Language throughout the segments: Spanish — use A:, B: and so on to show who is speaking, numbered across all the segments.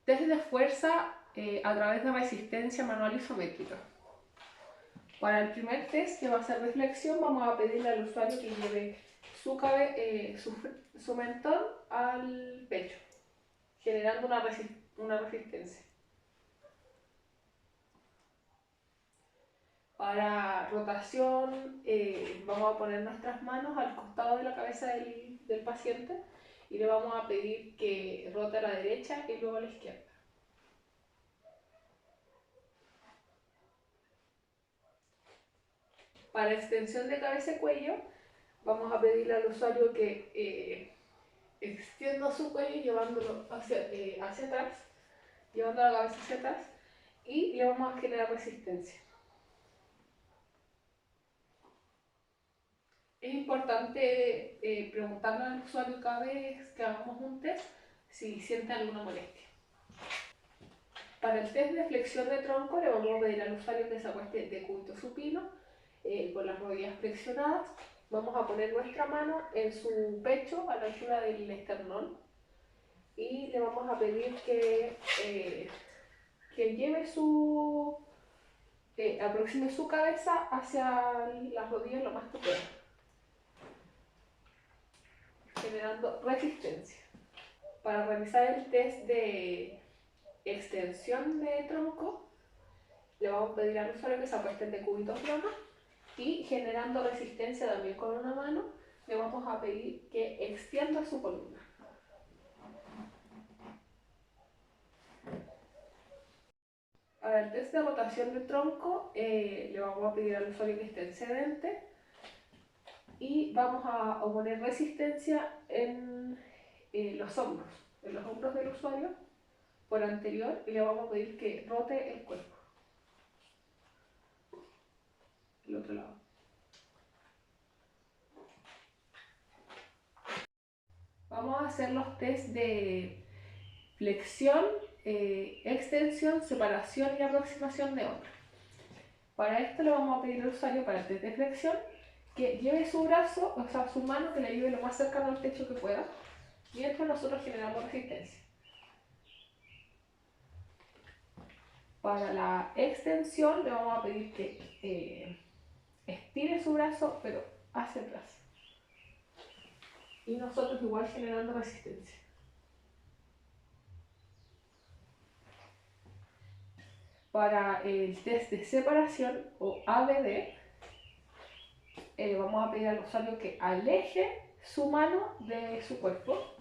A: Test de fuerza a través de resistencia manual isométrica. Para el primer test, que va a ser de flexión, vamos a pedirle al usuario que lleve su mentón al pecho, generando una resistencia. Para rotación, vamos a poner nuestras manos al costado de la cabeza del paciente y le vamos a pedir que rote a la derecha y luego a la izquierda. Para extensión de cabeza y cuello, vamos a pedirle al usuario que extienda su cuello llevándolo hacia atrás, llevando la cabeza hacia atrás, y le vamos a generar resistencia. Es importante preguntarle al usuario cada vez que hagamos un test si siente alguna molestia. Para el test de flexión de tronco le vamos a pedir al usuario que se acueste de cúbito supino, con las rodillas flexionadas. Vamos a poner nuestra mano en su pecho a la altura del esternón y le vamos a pedir que lleve aproxime su cabeza hacia las rodillas lo más que pueda, generando resistencia. Para realizar el test de extensión de tronco, le vamos a pedir al usuario que se acueste de cúbito plano y generando resistencia también con una mano, le vamos a pedir que extienda su columna. Para el test de rotación de tronco, le vamos a pedir al usuario que esté en sedente y vamos a oponer resistencia en los hombros del usuario por anterior, y le vamos a pedir que rote el cuerpo. El otro lado. Vamos a hacer los test de flexión, extensión, separación y aproximación de hombros. Para esto le vamos a pedir al usuario, para el test de flexión, que lleve su brazo, o sea, su mano, que la lleve lo más cercano al techo que pueda, mientras nosotros generamos resistencia. Para la extensión le vamos a pedir que estire su brazo, pero hacia atrás. Y nosotros igual generando resistencia. Para el test de separación o ABD, vamos a pedir al usuario que aleje su mano de su cuerpo.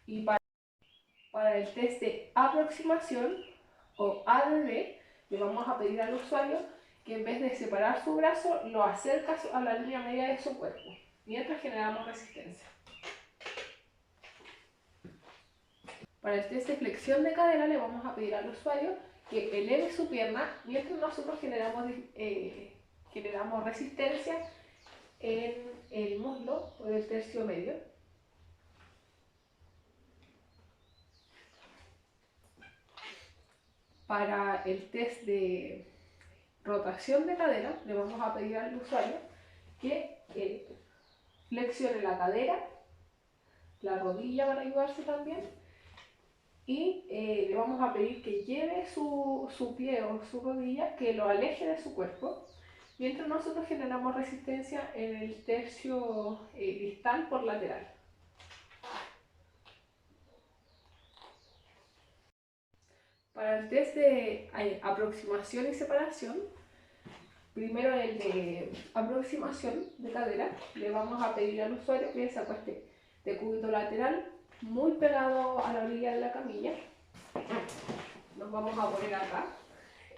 A: Y para el test de aproximación o ADD, le vamos a pedir al usuario que en vez de separar su brazo, lo acerca a la línea media de su cuerpo, mientras generamos resistencia. Para el test de flexión de cadera, le vamos a pedir al usuario que eleve su pierna mientras nosotros generamos resistencia en el muslo o el tercio medio. Para el test de rotación de cadera, le vamos a pedir al usuario que flexione la cadera, la rodilla para ayudarse también, y le vamos a pedir que lleve su pie o su rodilla, que lo aleje de su cuerpo, mientras nosotros generamos resistencia en el tercio distal por lateral. Para el test de aproximación y separación, primero el de aproximación de cadera, le vamos a pedir al usuario que se acueste de cúbito lateral, muy pegado a la orilla de la camilla. Nos vamos a poner acá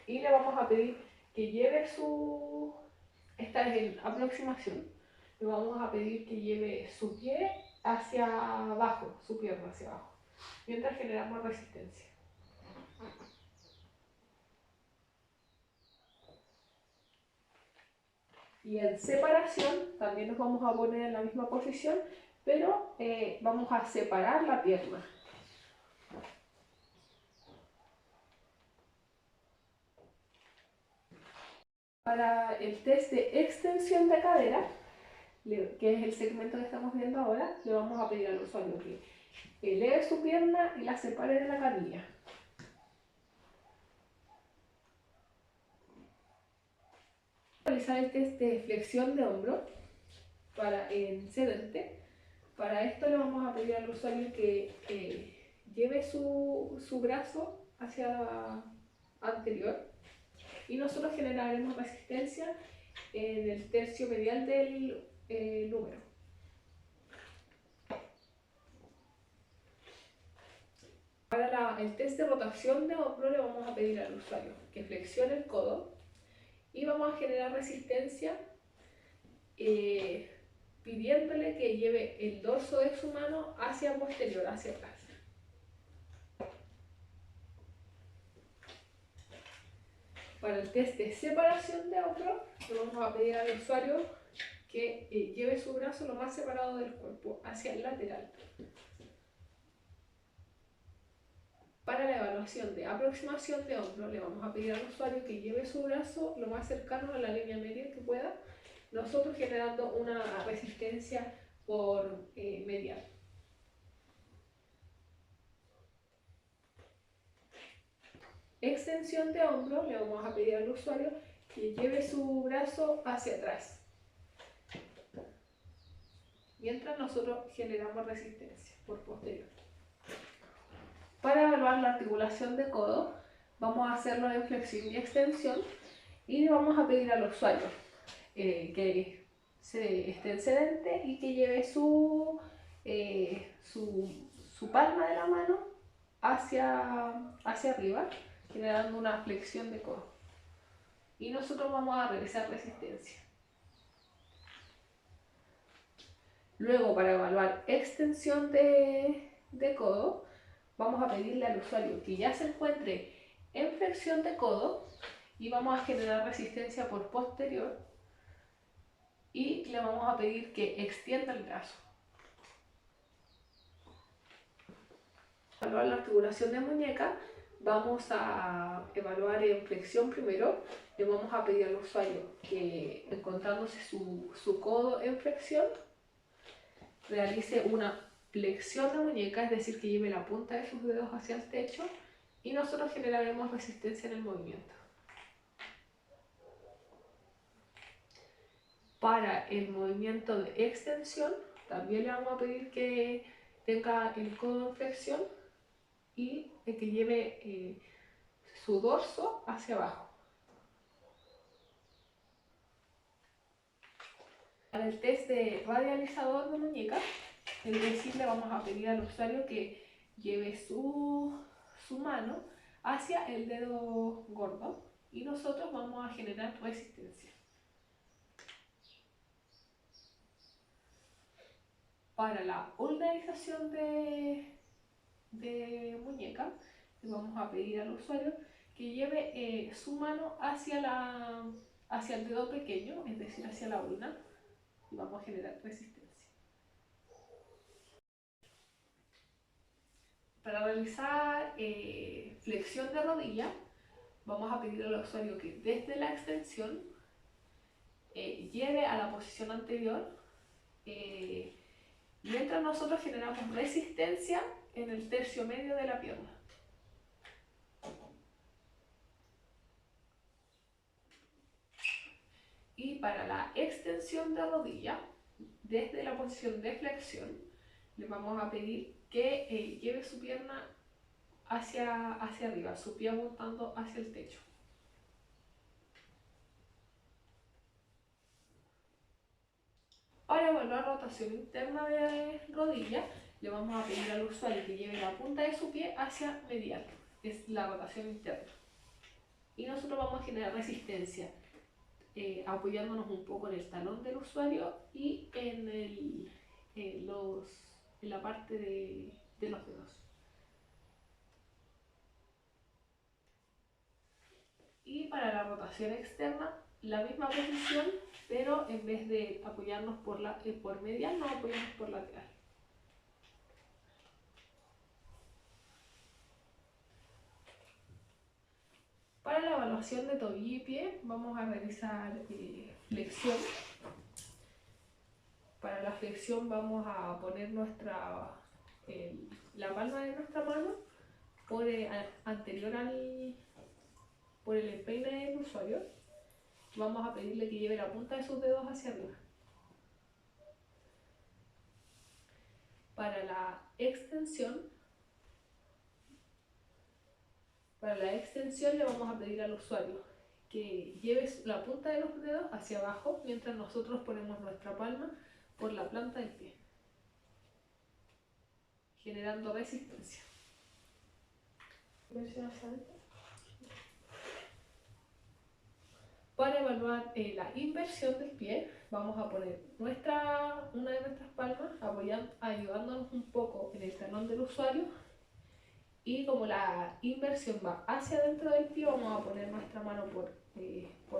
A: y le vamos a pedir que lleve esta es en aproximación, le vamos a pedir que lleve su pie hacia abajo, su pierna hacia abajo, mientras generamos resistencia. Y en separación también nos vamos a poner en la misma posición, pero vamos a separar la pierna. Para el test de extensión de cadera, que es el segmento que estamos viendo ahora, le vamos a pedir al usuario que eleve su pierna y la separe de la canilla. Realizar el test de flexión de hombro en sedente. Para esto le vamos a pedir al usuario que lleve su brazo hacia anterior y nosotros generaremos resistencia en el tercio medial del húmero. Para el test de rotación de hombro le vamos a pedir al usuario que flexione el codo y vamos a generar resistencia pidiéndole que lleve el dorso de su mano hacia posterior, hacia atrás. Para el test de separación de hombro le vamos a pedir al usuario que lleve su brazo lo más separado del cuerpo, hacia el lateral. Para la evaluación de aproximación de hombro le vamos a pedir al usuario que lleve su brazo lo más cercano a la línea media que pueda, nosotros generando una resistencia por medial. Extensión de hombro le vamos a pedir al usuario que lleve su brazo hacia atrás, mientras nosotros generamos resistencia por posterior. Para evaluar la articulación de codo, vamos a hacerlo en flexión y extensión y le vamos a pedir al usuario que esté en sedente y que lleve su palma de la mano hacia arriba, generando una flexión de codo. Y nosotros vamos a realizar resistencia. Luego, para evaluar extensión de codo, vamos a pedirle al usuario que ya se encuentre en flexión de codo y vamos a generar resistencia por posterior y le vamos a pedir que extienda el brazo. Para evaluar la articulación de muñeca, vamos a evaluar en flexión primero. Le vamos a pedir al usuario que, encontrándose su codo en flexión, realice una flexión de muñeca, es decir, que lleve la punta de sus dedos hacia el techo y nosotros generaremos resistencia en el movimiento. Para el movimiento de extensión, también le vamos a pedir que tenga el codo en flexión y que lleve su dorso hacia abajo. Para el test de radializador de muñeca, es decir, le vamos a pedir al usuario que lleve su mano hacia el dedo gordo y nosotros vamos a generar resistencia. Para la holterización de muñeca, le vamos a pedir al usuario que lleve su mano hacia el dedo pequeño, es decir, hacia la ulna, y vamos a generar resistencia. Para realizar flexión de rodilla, vamos a pedir al usuario que desde la extensión lleve a la posición anterior mientras nosotros generamos resistencia en el tercio medio de la pierna. Y para la extensión de rodilla, desde la posición de flexión, le vamos a pedir que lleve su pierna hacia arriba, su pie apuntando hacia el techo. Para evaluar rotación interna de rodilla, le vamos a pedir al usuario que lleve la punta de su pie hacia medial, es la rotación interna. Y nosotros vamos a generar resistencia, apoyándonos un poco en el talón del usuario y en la parte de los dedos. Y para la rotación externa, la misma posición, pero en vez de apoyarnos por medial, nos apoyamos por lateral. Para la evaluación de tobillo y pie, vamos a realizar flexión flexión vamos a poner la palma de nuestra mano anterior por el empeine del usuario. Vamos a pedirle que lleve la punta de sus dedos hacia arriba. Para la extensión le vamos a pedir al usuario que lleve la punta de los dedos hacia abajo mientras nosotros ponemos nuestra palma por la planta del pie, generando resistencia. Para evaluar la inversión del pie, vamos a poner una de nuestras palmas ayudándonos un poco en el talón del usuario, y como la inversión va hacia adentro del pie, vamos a poner nuestra mano por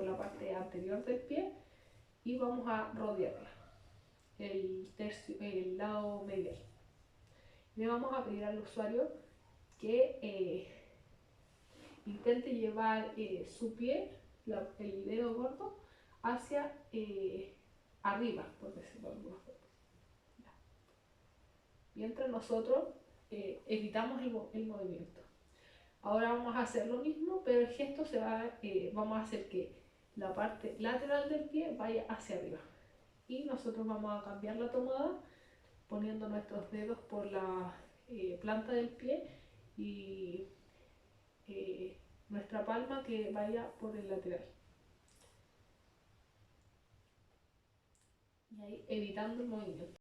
A: la parte anterior del pie y vamos a rodearla, el lado medial. Le vamos a pedir al usuario que intente llevar su pie, el dedo gordo, hacia arriba, por decirlo de alguna forma. Mientras nosotros evitamos el movimiento. Ahora vamos a hacer lo mismo, pero el gesto vamos a hacer que la parte lateral del pie vaya hacia arriba. Y nosotros vamos a cambiar la tomada poniendo nuestros dedos por la planta del pie y nuestra palma que vaya por el lateral. Y ahí evitando el movimiento.